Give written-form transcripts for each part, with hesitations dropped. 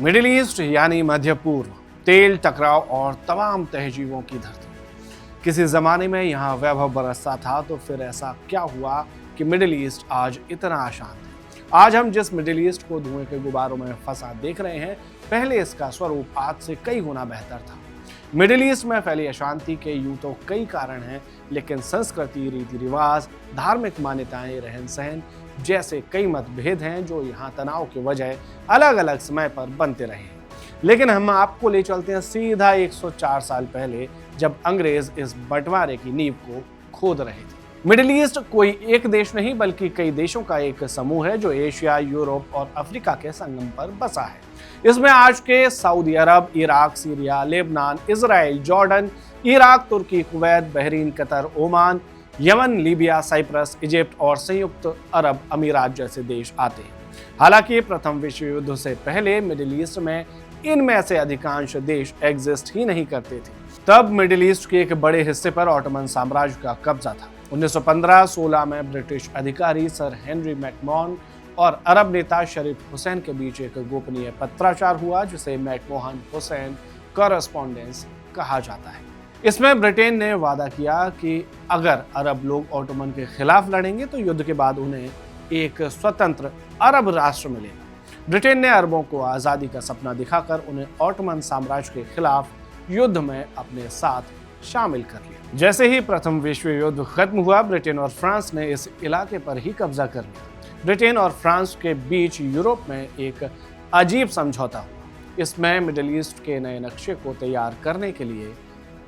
Middle east यानी मध्य पूर्व, तेल, टकराव और तमाम तहजीबों की धरती। किसी जमाने में यहाँ वैभव बरसता था, तो फिर ऐसा क्या हुआ कि मिडिल ईस्ट आज इतना अशांत है। आज हम जिस मिडिल ईस्ट को धुएं के गुबारों में फंसा देख रहे हैं, पहले इसका स्वरूप आज से कई गुना बेहतर था। मिडिल ईस्ट में फैली अशांति के यूं तो कई कारण हैं, लेकिन संस्कृति, रीति रिवाज, धार्मिक मान्यताएं, रहन सहन जैसे कई मतभेद हैं जो यहाँ तनाव की वजह अलग अलग समय पर बनते रहे हैं। लेकिन हम आपको ले चलते हैं सीधा 104 साल पहले, जब अंग्रेज इस बंटवारे की नींव को खोद रहे थे। मिडिल ईस्ट कोई एक देश नहीं, बल्कि कई देशों का एक समूह है जो एशिया, यूरोप और अफ्रीका के संगम पर बसा है। इसमें आज के सऊदी अरब, Iraq, Syria, Lebanon, Israel, Jordan, Iraq, तुर्की, Kuwait, Bahrain, Qatar, Oman, Yemen, Libya, Cyprus, Egypt और संयुक्त अरब अमीरात जैसे देश आते हैं। हालांकि प्रथम विश्व युद्ध से पहले मिडिल ईस्ट में इनमें से अधिकांश देश एग्जिस्ट ही नहीं करते थे। तब मिडिल ईस्ट के एक बड़े हिस्से पर ऑटोमन साम्राज्य का कब्जा था। 1915-16 में ब्रिटिश अधिकारी सर हेनरी मैकमोहन और अरब नेता शरीफ हुसैन के बीच एक गोपनीय पत्राचार हुआ, जिसे मैकमोहन हुसैन कॉरेस्पॉन्डेंस कहा जाता है। इसमें ब्रिटेन ने वादा किया कि अगर अरब लोग ऑटोमन के खिलाफ लड़ेंगे तो युद्ध के बाद उन्हें एक स्वतंत्र अरब राष्ट्र मिलेगा। ब्रिटेन ने अरबों को आज़ादी का सपना दिखाकर उन्हें ऑटोमन साम्राज्य के खिलाफ युद्ध में अपने साथ शामिल कर लिया। जैसे ही प्रथम विश्व युद्ध खत्म हुआ, ब्रिटेन और फ्रांस ने इस इलाके पर ही कब्जा कर लिया। ब्रिटेन और फ्रांस के बीच यूरोप में एक अजीब समझौता हुआ। इसमें मिडिल ईस्ट के नए नक्शे को तैयार करने के लिए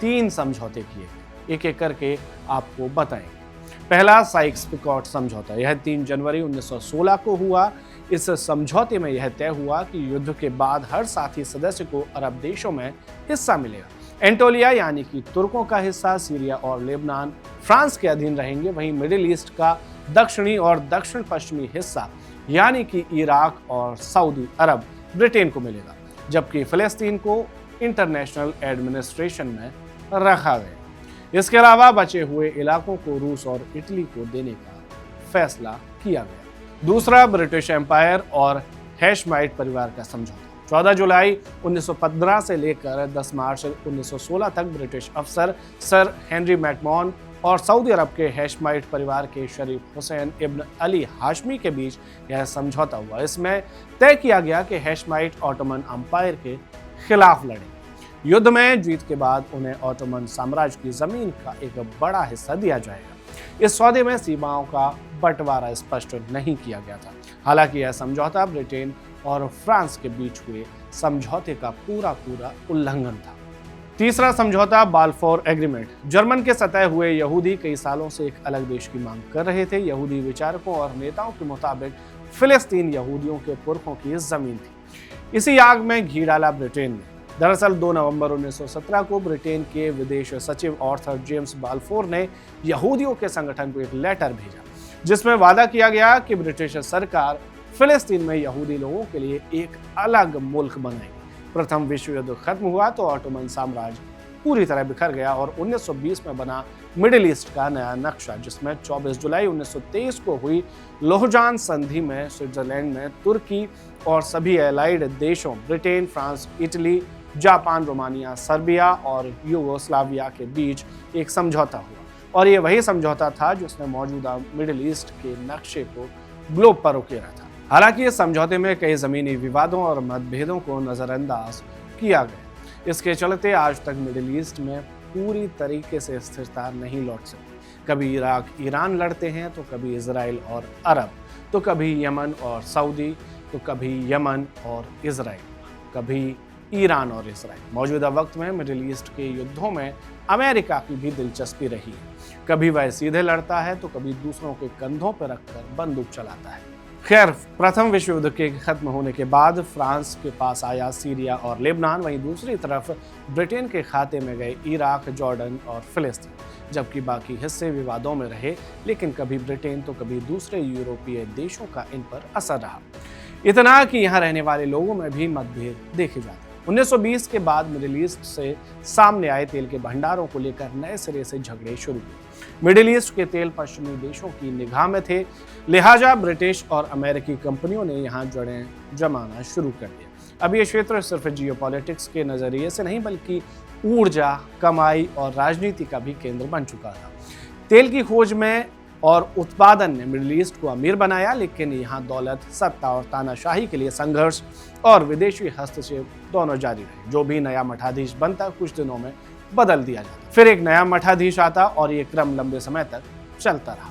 3 समझौते किए गए। एक एक करके आपको बताएंगे। पहला साइक्स-पिकोट समझौता, यह 3 जनवरी 1916 को हुआ। इस समझौते में यह तय हुआ कि युद्ध के बाद हर साथी सदस्य को अरब देशों में हिस्सा मिलेगा। एंटोलिया यानी कि तुर्कों का हिस्सा, सीरिया और लेबनान फ्रांस के अधीन रहेंगे। वहीं मिडिल ईस्ट का दक्षिणी और दक्षिण पश्चिमी हिस्सा यानी कि इराक और सऊदी अरब ब्रिटेन को मिलेगा, जबकि फिलिस्तीन को इंटरनेशनल एडमिनिस्ट्रेशन में रखा गया। इसके अलावा बचे हुए इलाकों को रूस और इटली को देने का फैसला किया गया। दूसरा, ब्रिटिश एम्पायर और हैशमाइट परिवार का समझौता। 14 जुलाई 1915 से लेकर 10 मार्च 1916 तक ब्रिटिश अफसर सर हेनरी मैकमोहन और सऊदी अरब के हैशमाइट परिवार के शरीफ हुसैन इब्न अली हाशमी के बीच यह समझौता हुआ। इसमें तय किया गया कि हैशमाइट ऑटोमन एम्पायर के खिलाफ लड़ेंगे। युद्ध में जीत के बाद उन्हें ऑटोमन साम्राज्य की जमीन का एक बड़ा हिस्सा दिया जाएगा। इस सौदे में सीमाओं का बंटवारा स्पष्ट नहीं किया गया था। हालांकि यह समझौता ब्रिटेन और फ्रांस के बीच हुए समझौते का पूरा उल्लंघन था। तीसरा समझौता, बाल्फोर एग्रीमेंट। जर्मन के सताए हुए यहूदी कई सालों से एक अलग देश की मांग कर रहे थे। यहूदी विचारकों और नेताओं के मुताबिक फिलिस्तीन यहूदियों के पुरखों की जमीन थी। इसी आग में घी डाला ब्रिटेन ने। दरअसल 2 नवंबर 1917 को ब्रिटेन के विदेश सचिव आर्थर जेम्स बाल्फोर ने यहूदियों के संगठन को एक लेटर भेजा, जिसमें वादा किया गया कि ब्रिटिश सरकार फिलिस्तीन में यहूदी लोगों के लिए एक अलग मुल्क बनाएगी। प्रथम विश्व युद्ध खत्म हुआ तो ऑटोमन साम्राज्य पूरी तरह बिखर गया और 1920 में बना मिडिल ईस्ट का नया नक्शा, जिसमें 24 जुलाई 1923 को हुई लोहजान संधि में स्विट्जरलैंड में तुर्की और सभी एलाइड देशों Britain, France, Italy, Japan, Romania, Serbia और यूगोस्लाविया के बीच एक समझौता हुआ। और ये वही समझौता था जिसने मौजूदा मिडिल ईस्ट के नक्शे को ग्लोब पर उकेरा था। हालांकि इस समझौते में कई जमीनी विवादों और मतभेदों को नजरअंदाज किया गया। इसके चलते आज तक मिडिल ईस्ट में पूरी तरीके से स्थिरता नहीं लौट सकी। कभी इराक ईरान लड़ते हैं, तो कभी इजराइल और अरब, तो कभी यमन और सऊदी, तो कभी यमन और इजराइल, कभी ईरान और इजराइल। मौजूदा वक्त में मिडिल ईस्ट के युद्धों में अमेरिका की भी दिलचस्पी रही है। कभी वह सीधे लड़ता है, तो कभी दूसरों के कंधों पर रखकर बंदूक चलाता है। खैर, प्रथम विश्व युद्ध के खत्म होने के बाद फ्रांस के पास आया सीरिया और लेबनान। वहीं दूसरी तरफ ब्रिटेन के खाते में गए इराक, जॉर्डन और फिलिस्तीन, जबकि बाकी हिस्से विवादों में रहे। लेकिन कभी ब्रिटेन तो कभी दूसरे यूरोपीय देशों का इन पर असर रहा, इतना कि यहाँ रहने वाले लोगों में भी मतभेद देखे जाते। 1920 के बाद मिडिल ईस्ट से सामने आए तेल के भंडारों को लेकर नए सिरे से झगड़े शुरू हुए। मिडिल ईस्ट के तेल पश्चिमी देशों की निगाह में थे, लिहाजा ब्रिटिश और अमेरिकी कंपनियों ने यहाँ जड़ें जमाना शुरू कर दिया। अब ये क्षेत्र सिर्फ जियोपॉलिटिक्स के नजरिए से नहीं बल्कि ऊर्जा, कमाई और राजनीति का भी केंद्र बन चुका था। तेल की खोज में और उत्पादन ने मिडिल ईस्ट को अमीर बनाया, लेकिन यहाँ दौलत, सत्ता और तानाशाही के लिए संघर्ष और विदेशी हस्तक्षेप दोनों जारी रहे। जो भी नया मठाधीश बनता कुछ दिनों में बदल दिया जाता, फिर एक नया मठाधीश आता और ये क्रम लंबे समय तक चलता रहा।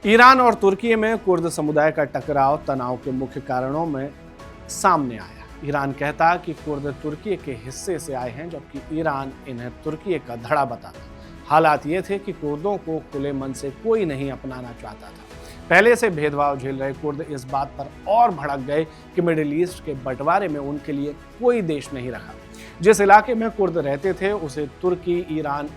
ईरान और तुर्की में कुर्द समुदाय का टकराव तनाव के मुख्य कारणों में सामने आया। ईरान कहता कि कुर्द तुर्की के हिस्से से आए हैं, जबकि ईरान इन्हें तुर्की का धड़ा बताता। हालात ये थे कि कुर्दों को खुले मन से कोई नहीं अपनाना चाहता था। पहले से भेदभाव झेल रहे कुर्द इस बात पर और भड़क गए कि मिडिल ईस्ट के बंटवारे में उनके लिए कोई देश नहीं रखा। जिस इलाके में कुर्द रहते थे उसे तुर्की,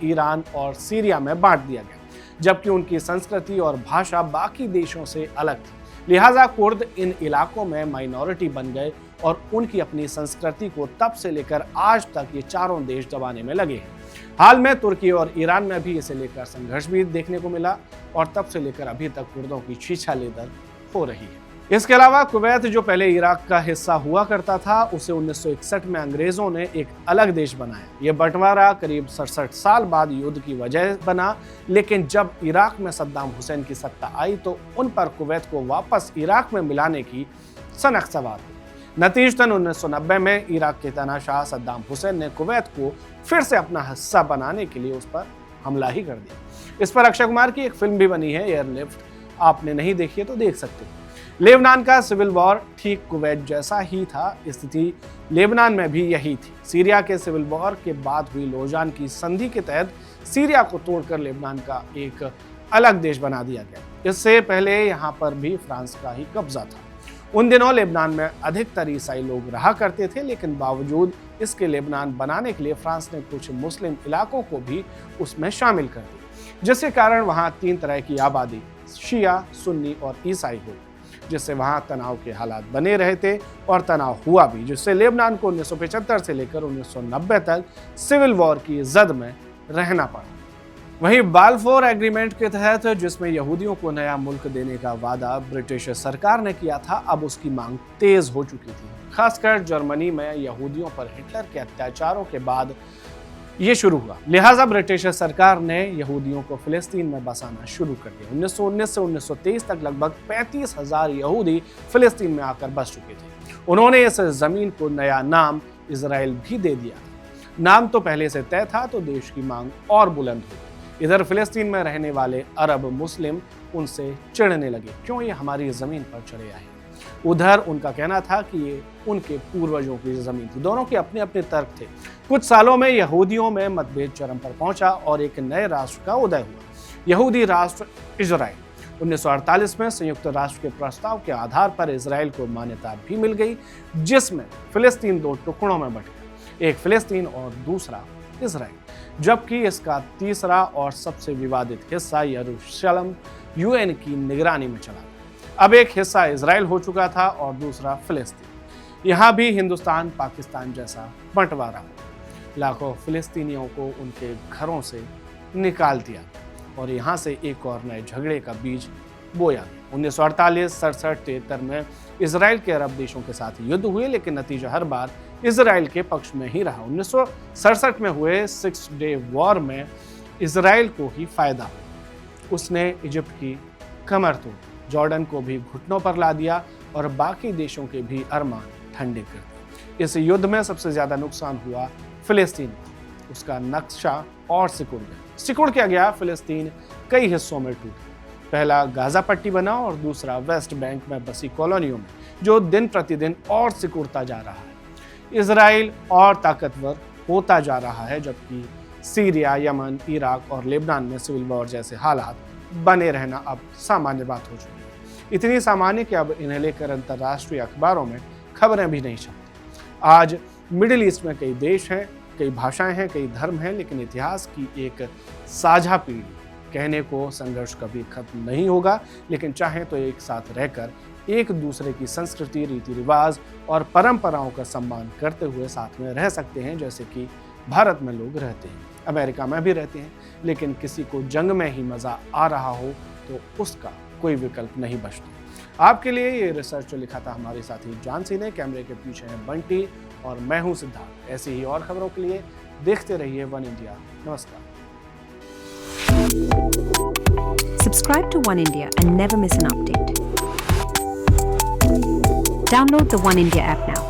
ईरान और सीरिया में बांट दिया गया, जबकि उनकी संस्कृति और भाषा बाकी देशों से अलग थी। लिहाजा कुर्द इन इलाकों में माइनॉरिटी बन गए और उनकी अपनी संस्कृति को तब से लेकर आज तक ये चारों देश दबाने में लगे हैं। हाल में तुर्की और ईरान में भी इसे लेकर संघर्ष भी देखने को मिला और तब से लेकर अभी तक कुर्दों की छीछालेदर हो रही है। इसके अलावा कुवैत, जो पहले इराक का हिस्सा हुआ करता था, उसे 1961 में अंग्रेजों ने एक अलग देश बनाया। यह बंटवारा करीब 67 साल बाद युद्ध की वजह बना, लेकिन जब इराक में सद्दाम हुसैन की सत्ता आई तो उन पर कुवैत को वापस इराक में मिलाने की सनक सवार हुई। नतीजतन 1990 में इराक के तानाशाह सद्दाम हुसैन ने कुवैत को फिर से अपना हिस्सा बनाने के लिए उस पर हमला ही कर दिया। इस पर अक्षय कुमार की एक फिल्म भी बनी है, एयरलिफ्ट। आपने नहीं देखी है तो देख सकते हो। लेबनान का सिविल वॉर ठीक कुवैत जैसा ही था। स्थिति लेबनान में भी यही थी। सीरिया के सिविल वॉर के बाद हुई लोजान की संधि के तहत सीरिया को तोड़कर लेबनान का एक अलग देश बना दिया गया। इससे पहले यहाँ पर भी फ्रांस का ही कब्जा था। उन दिनों लेबनान में अधिकतर ईसाई लोग रहा करते थे, लेकिन बावजूद इसके लेबनान बनाने के लिए फ्रांस ने कुछ मुस्लिम इलाकों को भी उसमें शामिल कर दिया, जिसके कारण वहाँ 3 तरह की आबादी, शिया, सुन्नी और ईसाई हो, जिससे वहाँ तनाव के हालात बने रहे थे और तनाव हुआ भी, जिससे लेबनान को 1975 से लेकर 1990 तक सिविल वॉर की जद में रहना पड़ा। वहीं बाल्फोर एग्रीमेंट के तहत, जिसमें यहूदियों को नया मुल्क देने का वादा ब्रिटिश सरकार ने किया था, अब उसकी मांग तेज हो चुकी थी। खासकर जर्मनी में यहूदियों पर हिटलर के अत्याचारों के बाद ये शुरू हुआ। लिहाजा ब्रिटिश सरकार ने यहूदियों को फिलिस्तीन में बसाना शुरू कर दिया। 1919 से 1923 तक लगभग 35,000 यहूदी फिलिस्तीन में आकर बस चुके थे। उन्होंने इस जमीन को नया नाम इजराइल भी दे दिया। नाम तो पहले से तय था, तो देश की मांग और बुलंद हुई। इधर फिलिस्तीन में रहने वाले अरब मुस्लिम उनसे चिढ़ने लगे, क्यों ये हमारी जमीन पर चढ़े आए। उधर उनका कहना था कि ये उनके पूर्वजों की जमीन थी। दोनों के अपने अपने तर्क थे। कुछ सालों में यहूदियों में मतभेद चरम पर पहुंचा और एक नए राष्ट्र का उदय हुआ, यहूदी राष्ट्र इजराइल। 1948 में संयुक्त राष्ट्र के प्रस्ताव के आधार पर इजराइल को मान्यता भी मिल गई, जिसमें फिलिस्तीन 2 टुकड़ों में बंट गया, एक फिलिस्तीन और दूसरा इजराइल। जबकि इसका तीसरा और सबसे विवादित हिस्सा यरूशलेम यूएन की निगरानी में चला। अब एक हिस्सा इजराइल हो चुका था और दूसरा फिलिस्तीन। यहाँ भी हिंदुस्तान पाकिस्तान जैसा बंटवारा हुआ। लाखों फिलिस्तीनियों को उनके घरों से निकाल दिया और यहाँ से एक और नए झगड़े का बीज बोया गया। 1948, 67, 73 में इजराइल के अरब देशों के साथ युद्ध हुए, लेकिन नतीजा हर बार इजराइल के पक्ष में ही रहा। 1967 में हुए 6 डे वॉर में इजराइल को ही फायदा हुआ। उसने इजिप्ट की कमर तोड़, जॉर्डन को भी घुटनों पर ला दिया और बाकी देशों के भी अरमान ठंडे कर दिए। इस युद्ध में सबसे ज्यादा नुकसान हुआ फिलिस्तीन। उसका नक्शा और सिकुड़ गया। फिलिस्तीन कई हिस्सों में टूटा। पहला गाजा पट्टी बना और दूसरा वेस्ट बैंक में बसी कॉलोनियों में, जो दिन प्रतिदिन और सिकुड़ता जा रहा है। इजराइल और ताकतवर होता जा रहा है, जबकि सीरिया, यमन, इराक और लेबनान में सिविल वॉर जैसे हालात बने रहना अब सामान्य बात हो चुकी है। इतनी सामान्य कि अब इन्हें लेकर अंतर्राष्ट्रीय अखबारों में खबरें भी नहीं छपती। आज मिडिल ईस्ट में कई देश हैं, कई भाषाएं हैं, कई धर्म हैं, लेकिन इतिहास की एक साझा पीढ़ी। कहने को संघर्ष कभी खत्म नहीं होगा, लेकिन चाहें तो एक साथ रहकर एक दूसरे की संस्कृति, रीति रिवाज और परंपराओं का सम्मान करते हुए साथ में रह सकते हैं, जैसे कि भारत में लोग रहते हैं, अमेरिका में भी रहते हैं। लेकिन किसी को जंग में ही मजा आ रहा हो तो उसका कोई विकल्प नहीं बचता। आपके लिए ये रिसर्च जो लिखा था हमारे साथी जानसी ने, कैमरे के पीछे हैं बंटी और मैं हूं सिद्धार्थ। ऐसी ही और खबरों के लिए देखते रहिए वन इंडिया। नमस्कार। Subscribe to One India and never miss an update. Download the One India app now.